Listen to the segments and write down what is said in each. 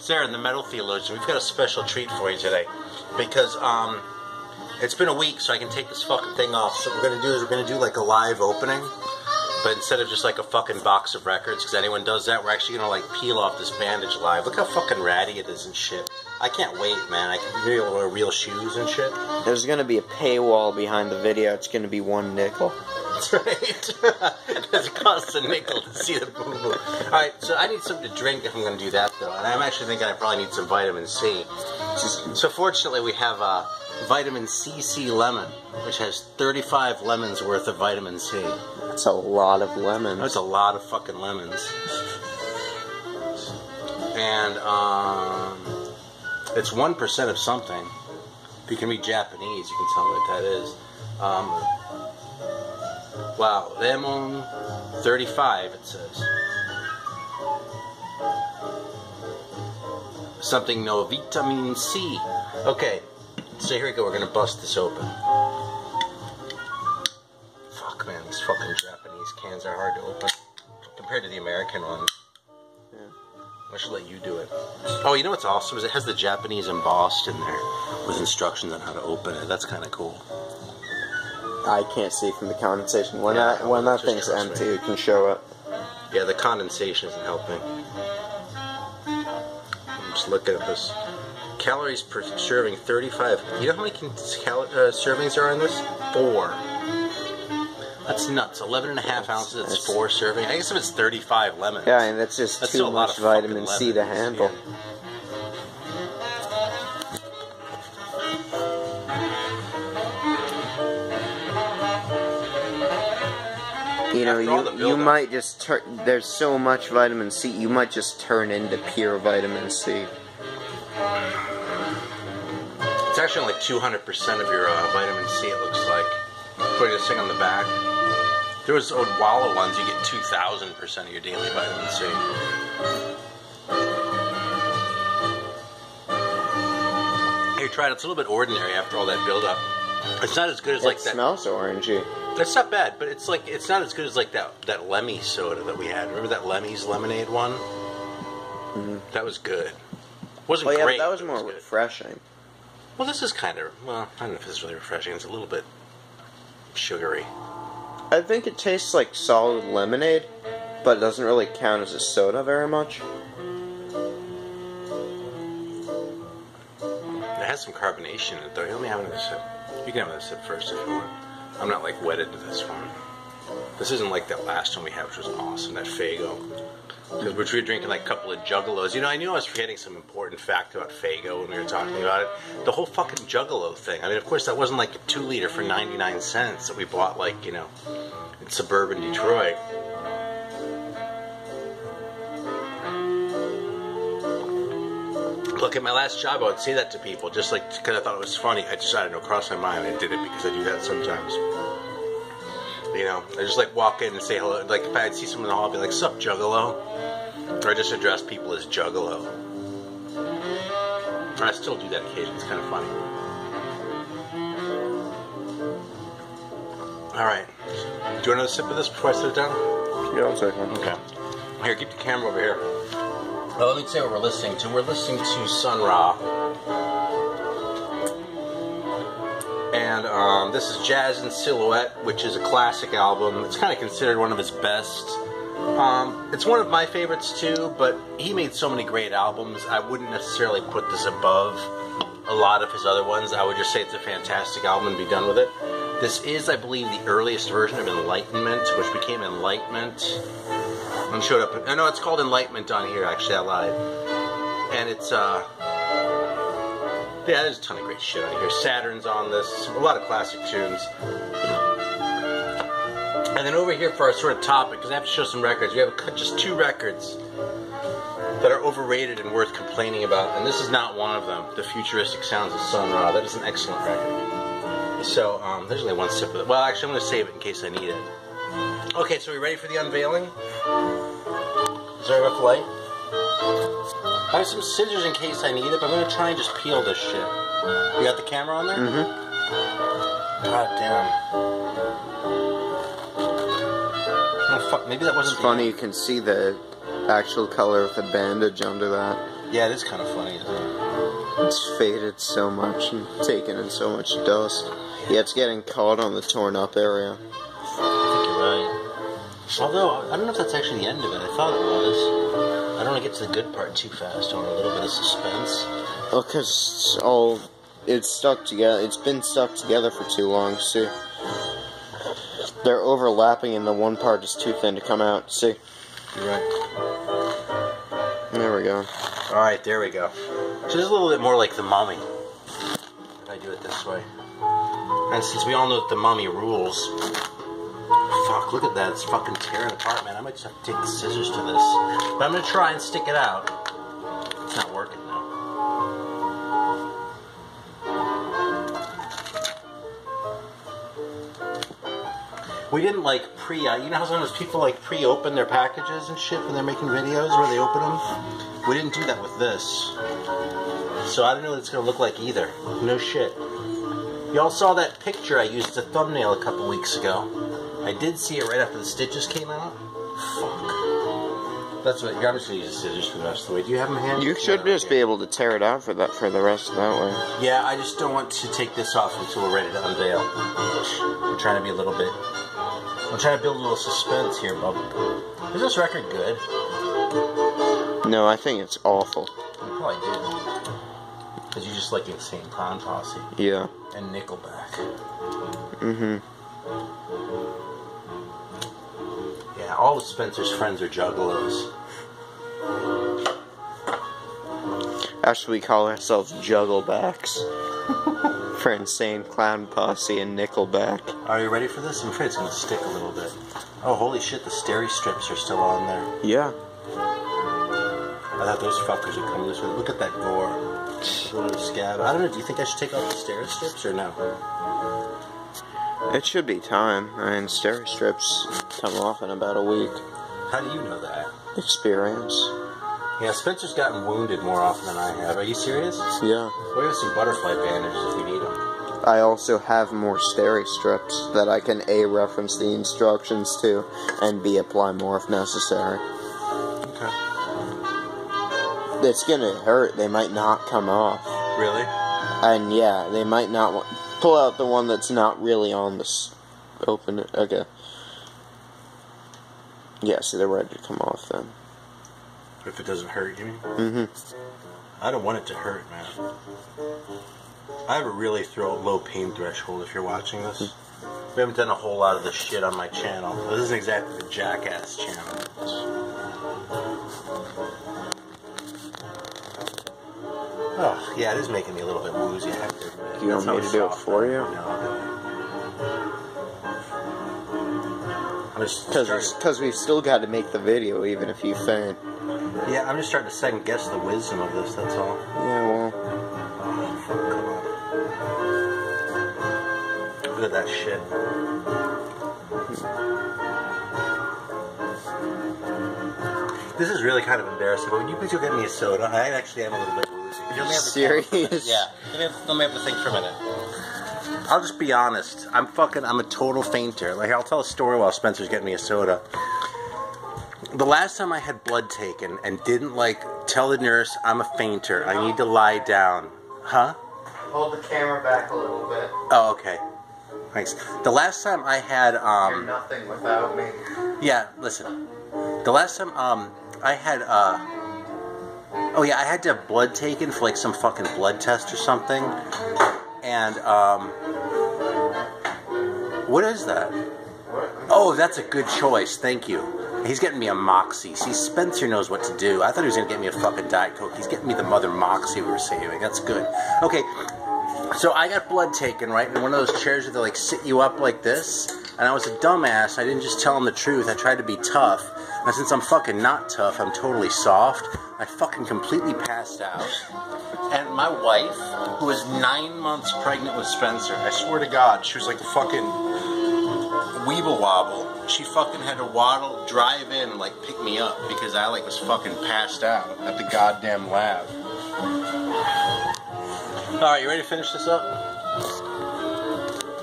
Sarah, the Metal Theologian, we've got a special treat for you today. Because, it's been a week, so I can take this fucking thing off. So what we're gonna do like a live opening. But instead of just like a fucking box of records, because anyone does that, we're actually gonna like peel off this bandage live. Look how fucking ratty it is and shit. I can't wait, man. I can really wear real shoes and shit. There's gonna be a paywall behind the video. It's gonna be $1 That's right. It costs a nickel to see the boo-boo. Alright, so I need something to drink if I'm gonna do that though. And I'm actually thinking I probably need some vitamin C. So fortunately we have vitamin CC lemon, which has 35 lemons worth of vitamin C. That's a lot of lemons. That's a lot of fucking lemons. And it's 1% of something. If you can read Japanese, you can tell me what that is. Wow, lemon 35 it says. Something no vitamin C. Okay, so here we go, we're gonna bust this open. Fuck man, these fucking Japanese cans are hard to open compared to the American ones. Yeah. I should let you do it. Oh, you know what's awesome is it has the Japanese embossed in there with instructions on how to open it. That's kind of cool. I can't see from the condensation. When that thing's empty, you can show it. Yeah, the condensation isn't helping. I'm just looking at this. Calories per serving, 35. You know how many servings are in this? 4. That's nuts. 11.5 ounces, it's 4 serving. I guess if it's 35 lemons. Yeah, and that's just too much vitamin C to handle. Yeah. You know, you might just turn. There's so much vitamin C, you might just turn into pure vitamin C. It's actually like 200% of your vitamin C, it looks like. Putting this thing on the back. There was old Wallow ones, you get 2,000% of your daily vitamin C. Here, try it. It's a little bit ordinary after all that buildup. It's not as good as like that. It smells orangey. It's not bad, but it's not as good as like that Lemmy soda that we had. Remember that Lemmy's lemonade one? Mm-hmm. That was good. Wasn't yeah, great. But that was more refreshing. Well, this is kind of, well, I don't know if this is really refreshing. It's a little bit sugary. I think it tastes like solid lemonade, but it doesn't really count as a soda very much. It has some carbonation in it, though. Let me have another sip. You can have another sip first if you want. I'm not, like, wedded to this one. This isn't like that last one we had, which was awesome, that Faygo. Which we were drinking like a couple of Juggalos. You know, I knew I was forgetting some important fact about Faygo when we were talking about it. The whole fucking Juggalo thing. I mean, of course, that wasn't like a 2-liter for 99 cents that we bought, like, you know, in suburban Detroit. Look, at my last job, I would say that to people, just like, because I thought it was funny. I decided to cross my mind. I did it because I do that sometimes. You know, I just like walk in and say hello. Like if I'd see someone in the hall, I'd be like, "Sup, Juggalo?" Or I just address people as Juggalo. Or I still do that occasionally. It's kind of funny. All right. Do you want another sip of this before I sit it down? Yeah, I'll take one. Okay. Here, keep the camera over here. Well, let me tell you what we're listening to. We're listening to Sun Ra. And this is Jazz in Silhouette, which is a classic album. It's kind of considered one of his best. It's one of my favorites too, but he made so many great albums. I wouldn't necessarily put this above a lot of his other ones. I would just say it's a fantastic album and be done with it. This is, I believe, the earliest version of Enlightenment, which became Enlightenment. And showed up. I know it's called Enlightenment on here, actually, I lied. And it's, yeah, there's a ton of great shit on here. Saturn's on this, a lot of classic tunes. And then over here for our sort of topic, because I have to show some records, we have just 2 records that are overrated and worth complaining about, and this is not one of them. The Futuristic Sounds of Sun Ra. That is an excellent record. So, there's only one sip of it. Well, actually, I'm going to save it in case I need it. Okay, so are we ready for the unveiling? Is there enough light? I have some scissors in case I need it, but I'm going to try and just peel this shit. You got the camera on there? Mm-hmm. God damn. Oh, fuck. Maybe that wasn't... It's funny, you can see the actual color of the bandage under that. Yeah, it is kind of funny, isn't it? It's faded so much and taken in so much dust. Yeah, it's getting caught on the torn up area. I think you're right. Although, I don't know if that's actually the end of it. I thought it was. I don't want to get to the good part too fast. I want a little bit of suspense. Well, because it's stuck together. It's been stuck together for too long, see? They're overlapping and the one part is too thin to come out, see? You're right. There we go. Alright, there we go. So this is a little bit more like The Mummy. If I do it this way. And since we all know that The Mummy rules... Fuck, look at that. It's fucking tearing apart, man. I might just have to take the scissors to this. But I'm going to try and stick it out. It's not working now. We didn't like you know how sometimes people like pre-open their packages and shit when they're making videos where they open them? We didn't do that with this. So I don't know what it's going to look like either. No shit. Y'all saw that picture I used as a thumbnail a couple weeks ago. I did see it right after the stitches came out. Fuck. That's what, I'm just going to use the scissors for the rest of the way. Do you have them handy? You should just be able to tear it out for the rest of that way. Yeah, I just don't want to take this off until we're ready to unveil. I'm trying to be a little bit... I'm trying to build a little suspense here, bub. Is this record good? No, I think it's awful. You probably did. Because you just like Insane Clown Posse. Yeah. And Nickelback. Mm-hmm. Yeah, all of Spencer's friends are juggalos. Actually, we call ourselves Jugglebacks. For Insane Clown Posse and Nickelback. Are you ready for this? I'm afraid it's going to stick a little bit. Oh, holy shit, the steri strips are still on there. Yeah. I thought those fuckers would come this way. Look at that gore. Little scab. I don't know, do you think I should take off the steri strips or no? It should be time. I mean, steri strips come off in about a week. How do you know that? Experience. Yeah, Spencer's gotten wounded more often than I have. Are you serious? Yeah. We have some butterfly bandages if we need them. I also have more steri strips that I can A, reference the instructions to, and B, apply more if necessary. Okay. It's gonna hurt. They might not come off. Really? And yeah, they might not pull out the one that's not really on the... Open it. Okay. Yeah, so they're ready to come off then. If it doesn't hurt, you mean? Mm-hmm. I don't want it to hurt, man. I have a really low pain threshold if you're watching this. We haven't done a whole lot of this shit on my channel. This isn't exactly the Jackass channel. Oh, yeah, it is making me a little bit woozy, I have to admit. Do you want me to do it for you? No, I'll do it. Because we've still got to make the video even if you faint. Yeah, I'm just starting to second guess the wisdom of this, that's all. Yeah, well... Oh, fuck, come on. Look at that shit. This is really kind of embarrassing, but would you please go get me a soda? I actually am a little bit woozy. Serious? Yeah. Let me have to think for a minute. I'll just be honest. I'm a total fainter. Like, I'll tell a story while Spencer's getting me a soda. The last time I had blood taken and didn't, like, tell the nurse I'm a fainter, I need to lie down. Huh? Hold the camera back a little bit. Oh, okay. Thanks. The last time I had, You're nothing without me. Yeah, listen. The last time, I had, oh yeah, I had to have blood taken for, like, some fucking blood test or something. And, what is that? What? Oh, that's a good choice. Thank you. He's getting me a Moxie. See, Spencer knows what to do. I thought he was going to get me a fucking Diet Coke. He's getting me the mother Moxie we were saving. That's good. Okay, so I got blood taken, right, in one of those chairs where they, like, sit you up like this. And I was a dumbass. I didn't just tell him the truth. I tried to be tough. And since I'm fucking not tough, I'm totally soft. I fucking completely passed out. And my wife, who was 9 months pregnant with Spencer, I swear to God, she was like a fucking weeble wobble. She fucking had to drive in and, like, pick me up because I, like, was fucking passed out at the goddamn lab. Alright, you ready to finish this up?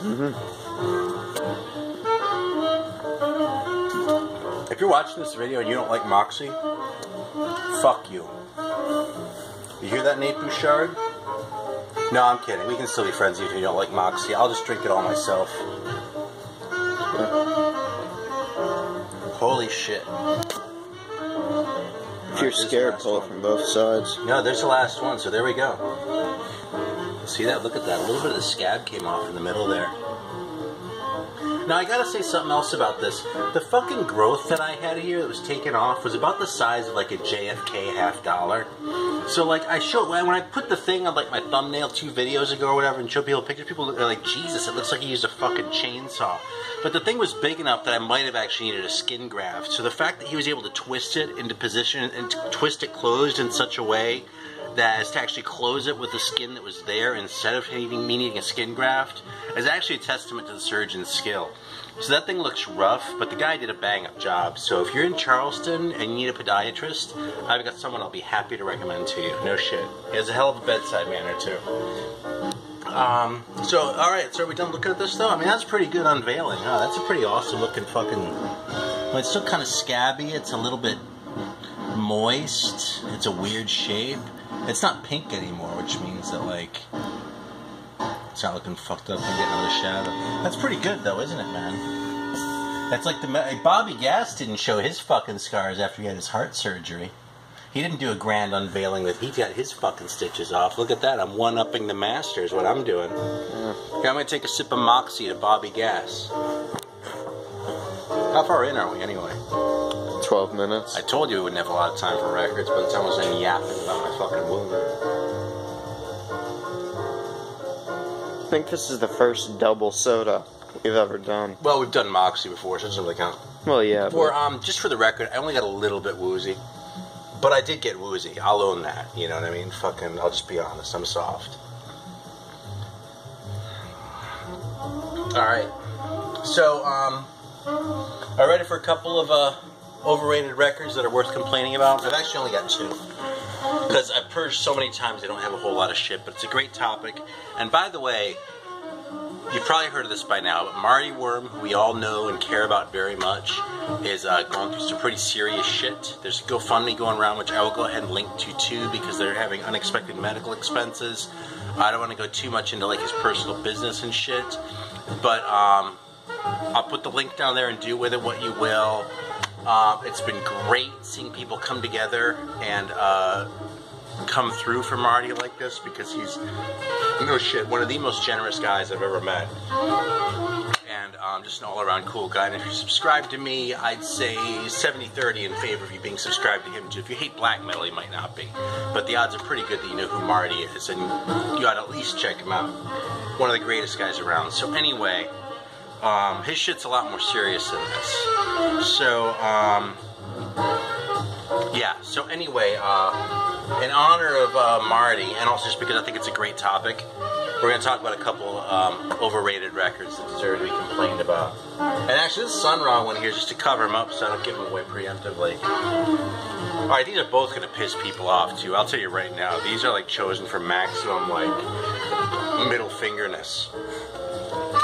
Mm-hmm. If you're watching this video and you don't like Moxie, fuck you. You hear that, Nate Bouchard? No, I'm kidding. We can still be friends even if you don't like Moxie. I'll just drink it all myself. Holy shit. If you're scared, pull it from both sides. No, there's the last one, so there we go. See that? Look at that. A little bit of the scab came off in the middle there. Now, I gotta say something else about this. The fucking growth that I had here that was taken off was about the size of like a JFK $50. So, like, when I put the thing on like my thumbnail 2 videos ago or whatever and showed people pictures, people are like, Jesus, it looks like he used a fucking chainsaw. But the thing was big enough that I might have actually needed a skin graft. So the fact that he was able to twist it into position and twist it closed in such a way that is to actually close it with the skin that was there instead of needing a skin graft is actually a testament to the surgeon's skill. So that thing looks rough, but the guy did a bang-up job. So if you're in Charleston and you need a podiatrist, I've got someone I'll be happy to recommend to you. No shit. He has a hell of a bedside manner, too. Alright, so are we done looking at this, though? I mean, that's pretty good unveiling. Oh, that's a pretty awesome-looking fucking... Well, it's still kind of scabby. It's a little bit moist. It's a weird shape. It's not pink anymore, which means that, like, it's not looking fucked up and getting another shadow. That's pretty good, though, isn't it, man? That's like Bobby Gass didn't show his fucking scars after he had his heart surgery. He didn't do a grand unveiling with he got his fucking stitches off. Look at that. I'm one-upping the master is what I'm doing. Yeah, I'm going to take a sip of Moxie to Bobby Gass. How far in are we, anyway? 12 minutes. I told you we wouldn't have a lot of time for records, but it's almost any yapping about my fucking wound. I think this is the first double soda we've ever done. Well, we've done Moxie before, so it doesn't really count. Well, yeah. Just for the record, I only got a little bit woozy. But I did get woozy. I'll own that. You know what I mean? Fucking, I'll just be honest. I'm soft. Alright. So, are you ready for a couple of, overrated records that are worth complaining about? I've actually only got 2. Because I've purged so many times I don't have a whole lot of shit, but it's a great topic. And by the way, you've probably heard of this by now, but Marty Worm, who we all know and care about very much, is going through some pretty serious shit. There's a GoFundMe going around, which I will go ahead and link to too, because they're having unexpected medical expenses. I don't want to go too much into like his personal business and shit, but I'll put the link down there and do with it what you will. It's been great seeing people come together and come through for Marty like this, because he's, no shit, one of the most generous guys I've ever met. And just an all-around cool guy. And if you subscribe to me, I'd say 70-30 in favor of you being subscribed to him too. If you hate black metal, you might not be. But the odds are pretty good that you know who Marty is, and you ought to at least check him out. One of the greatest guys around. So anyway, his shit's a lot more serious than this. So, yeah. So anyway, in honor of Marty, and also just because I think it's a great topic, we're going to talk about a couple overrated records that deserve to be complained about. And actually, this Sun Ra one here is just to cover them up so I don't give them away preemptively. Alright, these are both going to piss people off, too. I'll tell you right now. These are, like, chosen for maximum, like, middle fingerness.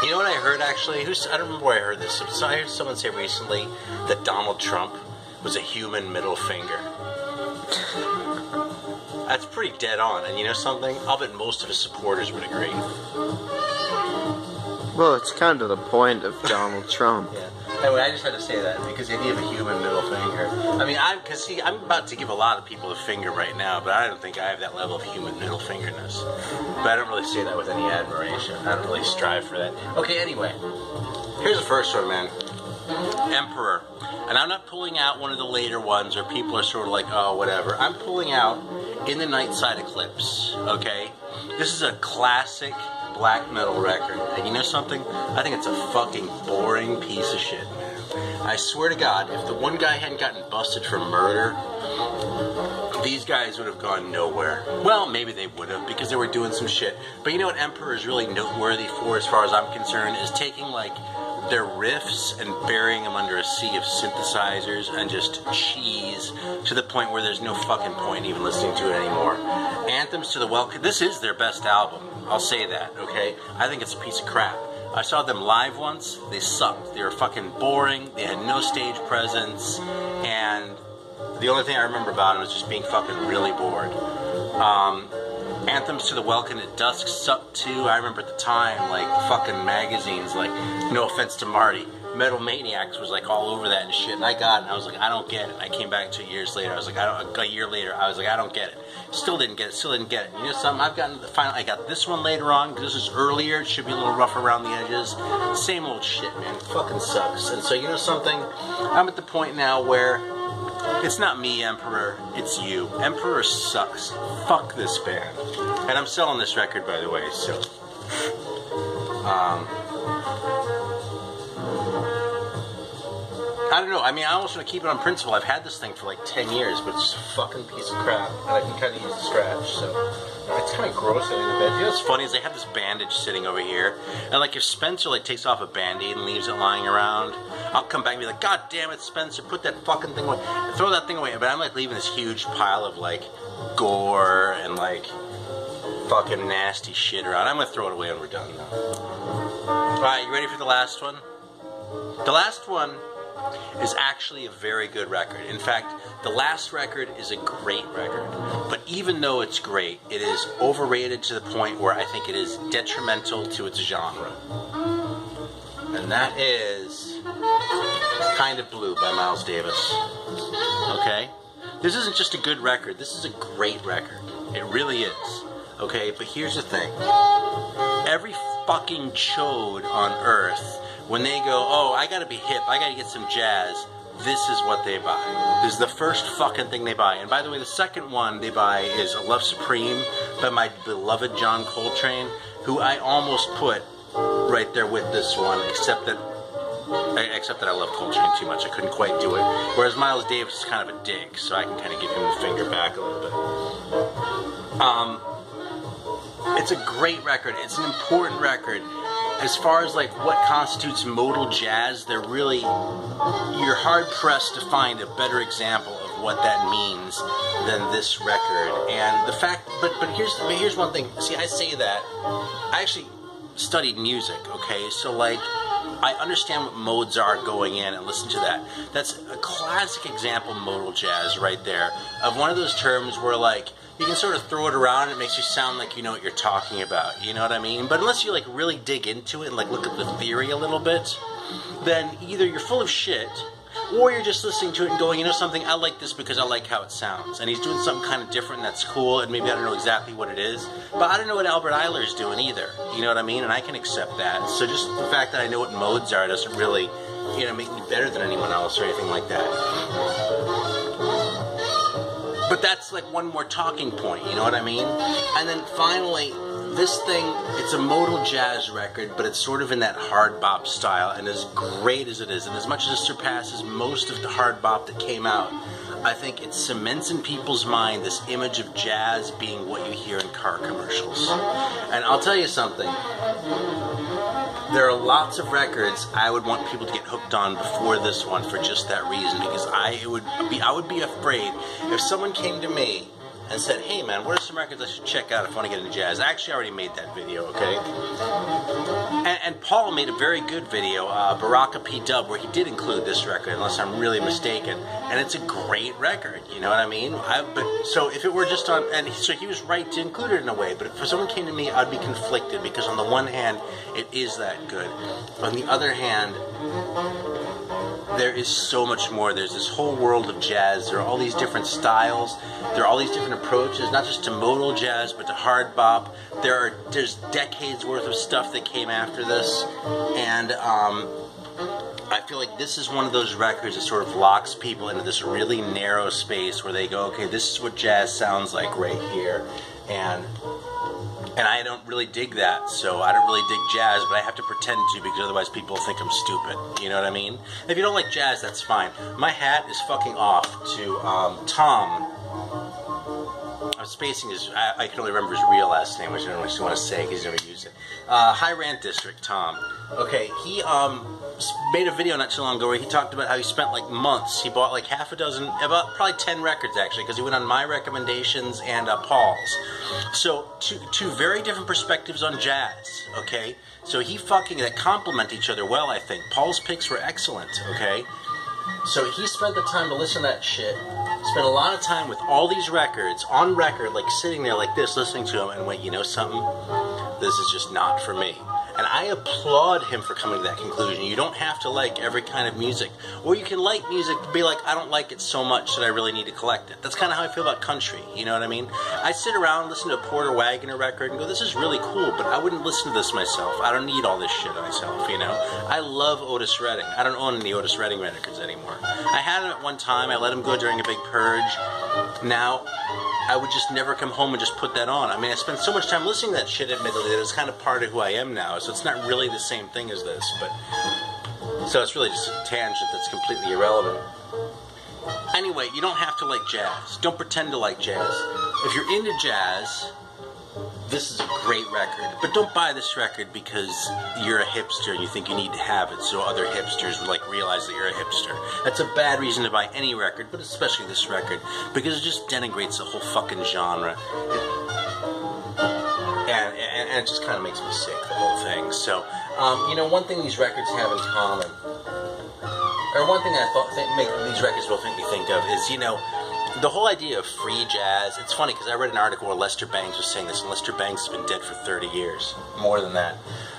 You know what I heard, actually? I don't remember where I heard this. So I heard someone say recently that Donald Trump was a human middle finger. That's pretty dead on, and you know something? I'll bet most of his supporters would agree. Well, it's kind of the point of Donald Trump. Yeah. Anyway, I just had to say that because the idea of a human middle finger. I mean, I'm about to give a lot of people a finger right now, but I don't think I have that level of human middle fingerness. But I don't really say that with any admiration. I don't really strive for that. Okay, anyway, here's the first one, man. Emperor. And I'm not pulling out one of the later ones where people are sort of like, oh, whatever. I'm pulling out In the Night Side Eclipse, okay? This is a classic black metal record. And you know something? I think it's a fucking boring piece of shit, man. I swear to God, if the one guy hadn't gotten busted for murder, these guys would have gone nowhere. Well, maybe they would have, because they were doing some shit. But you know what Emperor is really noteworthy for, as far as I'm concerned, is taking, like, their riffs and burying them under a sea of synthesizers and just cheese to the point where there's no fucking point even listening to it anymore. Anthems to the Welcome. This is their best album. I'll say that, okay? I think it's a piece of crap. I saw them live once. They sucked. They were fucking boring. They had no stage presence, and the only thing I remember about them was just being fucking really bored. Anthems to the Welkin at Dusk sucked too. I remember at the time, like, fucking magazines, like, no offense to Marty, Metal Maniacs was like all over that and shit, and I got it, and I was like, I don't get it. I came back 2 years later, I was like, a year later, I was like, I don't get it. Still didn't get it. You know something, I got this one later on, because this is earlier, it should be a little rough around the edges. Same old shit, man, it fucking sucks. And so, you know something, I'm at the point now where it's not me, Emperor, it's you. Emperor sucks. Fuck this band. And I'm selling this record, by the way, so... I don't know, I mean, I almost want to keep it on principle. I've had this thing for like 10 years, but it's just a fucking piece of crap, and I can kind of use the scratch, so... It's kind of gross in the bed. You know what's funny is they have this bandage sitting over here, and like if Spencer like takes off a band-aid and leaves it lying around, I'll come back and be like, God damn it, Spencer, put that fucking thing away. Throw that thing away. But I'm like leaving this huge pile of like gore and like fucking nasty shit around. I'm gonna throw it away when we're done though. Alright, you ready for the last one? The last one is actually a very good record. In fact, the last record is a great record. But even though it's great, it is overrated to the point where I think it is detrimental to its genre. And that is Kind of Blue by Miles Davis. Okay? This isn't just a good record. This is a great record. It really is. Okay? But here's the thing. Every fucking chode on earth, when they go, oh, I gotta be hip, I gotta get some jazz, this is what they buy. This is the first fucking thing they buy. And by the way, the second one they buy is A Love Supreme by my beloved John Coltrane, who I almost put right there with this one, except that I love Coltrane too much. I couldn't quite do it. Whereas Miles Davis is kind of a dick, so I can kind of give him the finger back a little bit. It's a great record. It's an important record. As far as like what constitutes modal jazz, you're hard pressed to find a better example of what that means than this record. And the fact, but here's one thing. See, I say that I actually studied music. Okay, so like I understand what modes are going in and listen to that. That's a classic example of modal jazz right there, of one of those terms where like you can sort of throw it around and it makes you sound like you know what you're talking about, you know what I mean? But unless you like really dig into it and like look at the theory a little bit, then either you're full of shit, or you're just listening to it and going, you know something, I like this because I like how it sounds. And he's doing something kind of different that's cool, and maybe I don't know exactly what it is, but I don't know what Albert Eiler's doing either, you know what I mean? And I can accept that. So just the fact that I know what modes are doesn't really, you know, make me better than anyone else or anything like that. But that's like one more talking point, you know what I mean? And then finally, this thing, it's a modal jazz record, but it's sort of in that hard bop style, and as great as it is, and as much as it surpasses most of the hard bop that came out, I think it cements in people's mind this image of jazz being what you hear in car commercials. And I'll tell you something. There are lots of records I would want people to get hooked on before this one for just that reason, because I would be afraid if someone came to me and said, hey man, what are some records I should check out if I want to get into jazz? I actually already made that video, okay? And Paul made a very good video, Baraka P. Dub, where he did include this record, unless I'm really mistaken. And it's a great record, you know what I mean? So if it were just on, and so he was right to include it in a way, but if someone came to me, I'd be conflicted, because on the one hand, it is that good. On the other hand, there is so much more. There's this whole world of jazz. There are all these different styles. There are all these different approaches, not just to modal jazz, but to hard bop. There's decades worth of stuff that came after this, and I feel like this is one of those records that sort of locks people into this really narrow space where they go, okay, this is what jazz sounds like right here, and I don't really dig that, so I don't really dig jazz, but I have to pretend to, because otherwise people think I'm stupid, you know what I mean? If you don't like jazz, that's fine. My hat is fucking off to Tom. I'm spacing his, I can only remember his real last name, which I don't actually want to say because he's never used it. High Rant District, Tom. Okay, he made a video not too long ago where he talked about how he spent like months. He bought like half a dozen, about probably 10 records actually, because he went on my recommendations and Paul's. So two very different perspectives on jazz. Okay, so that complement each other well. I think Paul's picks were excellent. Okay, so he spent the time to listen to that shit. Spent a lot of time with all these records on record, like sitting there like this, listening to them, and went, you know something? This is just not for me. And I applaud him for coming to that conclusion. You don't have to like every kind of music. Or you can like music but be like, I don't like it so much that I really need to collect it. That's kind of how I feel about country, you know what I mean? I sit around and listen to a Porter Wagoner record and go, this is really cool, but I wouldn't listen to this myself. I don't need all this shit myself, you know? I love Otis Redding. I don't own any Otis Redding records anymore. I had him at one time. I let him go during a big purge. Now, I would just never come home and just put that on. I mean, I spent so much time listening to that shit, admittedly, that it's kind of part of who I am now. So it's not really the same thing as this, but so it's really just a tangent that's completely irrelevant. Anyway, you don't have to like jazz. Don't pretend to like jazz. If you're into jazz, this is a great record. But don't buy this record because you're a hipster and you think you need to have it so other hipsters would like realize that you're a hipster. That's a bad reason to buy any record, but especially this record, because it just denigrates the whole fucking genre. And it just kind of makes me sick, the whole thing. So, you know, one thing these records have in common, or one thing I make these records both make me think of is, you know, the whole idea of free jazz. It's funny because I read an article where Lester Bangs was saying this, and Lester Bangs has been dead for 30 years, more than that.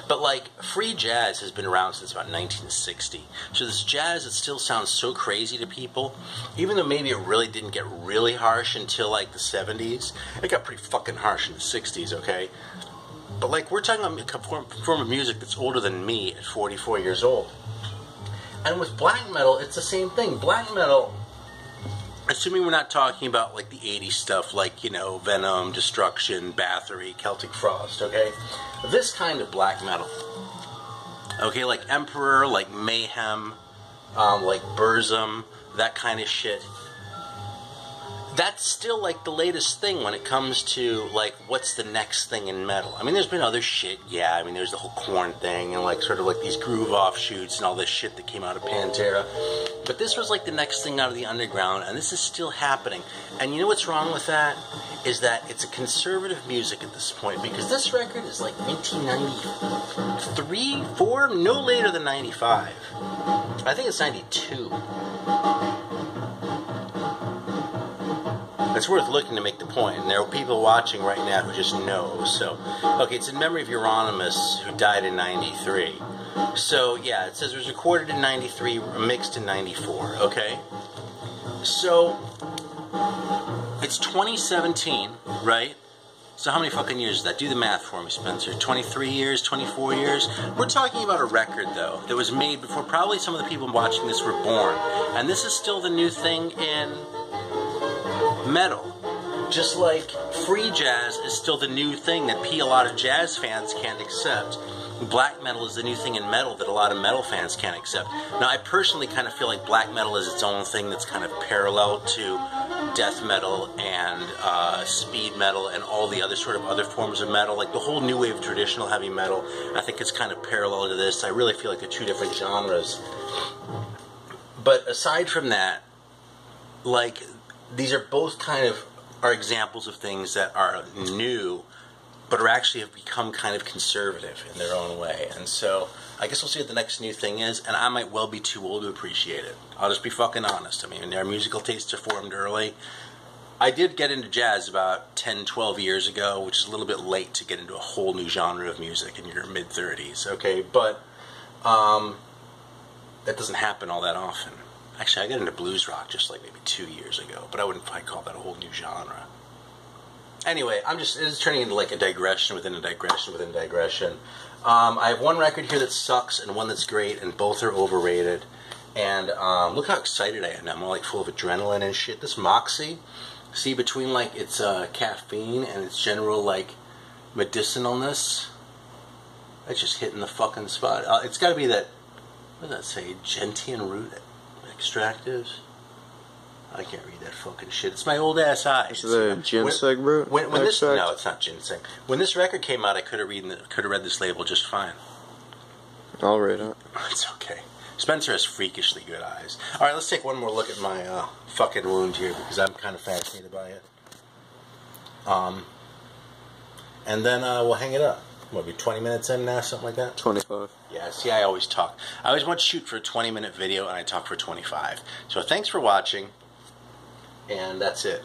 But like, free jazz has been around since about 1960. So this jazz that still sounds so crazy to people, even though maybe it really didn't get really harsh until like the 70s. It got pretty fucking harsh in the 60s, okay? But like, we're talking about a form of music that's older than me at 44 years old. And with black metal, it's the same thing. Black metal, assuming we're not talking about like the 80s stuff like, you know, Venom, Destruction, Bathory, Celtic Frost, okay? This kind of black metal, okay, like Emperor, like Mayhem, like Burzum, that kind of shit. That's still like the latest thing when it comes to like what's the next thing in metal. I mean, there's been other shit, yeah. I mean, there's the whole Korn thing and like sort of like these groove offshoots and all this shit that came out of Pantera. But this was like the next thing out of the underground, and this is still happening. And you know what's wrong with that? Is that it's a conservative music at this point, because this record is like 1993, 4, no later than 95. I think it's 92. It's worth looking to make the point, and there are people watching right now who just know. So, okay, it's in memory of Euronymous, who died in 93. So, yeah, it says it was recorded in 93, mixed in 94, okay? So, it's 2017, right? So how many fucking years is that? Do the math for me, Spencer. 23 years, 24 years? We're talking about a record, though, that was made before probably some of the people watching this were born. And this is still the new thing in metal. Just like free jazz is still the new thing that a lot of jazz fans can't accept. Black metal is the new thing in metal that a lot of metal fans can't accept. Now, I personally kind of feel like black metal is its own thing that's kind of parallel to death metal and speed metal and all the other sort of other forms of metal. Like the whole new wave of traditional heavy metal, I think it's kind of parallel to this. I really feel like they're two different genres. But aside from that, like, these are both kind of are examples of things that are new, but are actually have become kind of conservative in their own way. And so I guess we'll see what the next new thing is, and I might well be too old to appreciate it. I'll just be fucking honest. I mean, our musical tastes are formed early. I did get into jazz about 10, 12 years ago, which is a little bit late to get into a whole new genre of music in your mid-30s, okay? But that doesn't happen all that often. Actually, I got into blues rock just like maybe 2 years ago, but I wouldn't probably call that a whole new genre. Anyway, it's turning into like a digression within a digression within a digression. I have one record here that sucks and one that's great, and both are overrated. And look how excited I am now. I'm all like full of adrenaline and shit. This Moxie, see, between like its caffeine and its general like medicinalness, that's just hitting the fucking spot. It's got to be that, what does that say, gentian root extractives? I can't read that fucking shit. It's my old ass eyes. Is it the ginseng root? No, it's not ginseng. When this record came out, I could have read this label just fine. I'll rate it. It's okay. Spencer has freakishly good eyes. Alright, let's take one more look at my fucking wound here because I'm kind of fascinated by it. And then we'll hang it up. What, be 20 minutes in now, something like that? 25. Yeah, see, I always talk. I always want to shoot for a 20-minute video, and I talk for 25. So thanks for watching, and that's it.